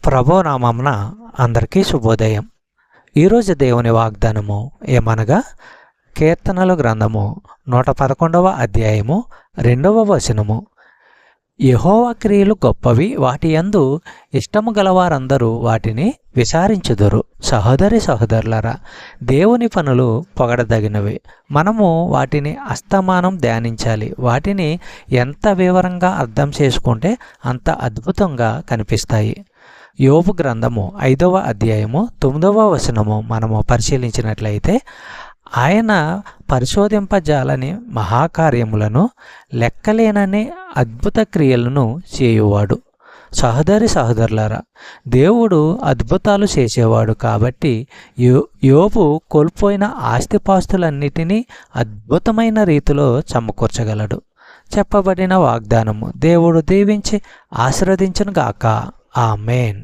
ప్రభు నామమున అందరికీ శుభోదయం. ఈరోజు దేవుని వాగ్దానము ఏమనగా కీర్తనల గ్రంథము 111వ అధ్యాయము 2వ వచనము. యెహోవా క్రియలు గొప్పవి, వాటి యందు ఇష్టము గలవారందరూ వాటిని విచారించుదురు. సహోదరి సహోదరులారా, దేవుని పనులు పొగడదగినవి. మనము వాటిని అస్తమానం ధ్యానించాలి. వాటిని ఎంత వివరంగా అర్థం చేసుకుంటే అంత అద్భుతంగా కనిపిస్తాయి. యోబు గ్రంథము 5వ అధ్యాయము 9వ వచనము మనము పరిశీలించినట్లయితే, ఆయన పరిశోధింపజాలని మహాకార్యములను, లెక్కలేనని అద్భుత క్రియలను చేయువాడు. సహోదరి సహోదరులారా, దేవుడు అద్భుతాలు చేసేవాడు కాబట్టి యోబు కోల్పోయిన ఆస్తిపాస్తులన్నిటినీ అద్భుతమైన రీతిలో సమకూర్చగలడు. చెప్పబడిన వాగ్దానము దేవుడు దీవించి ఆశీర్వదించును గాక. ఆమేన్.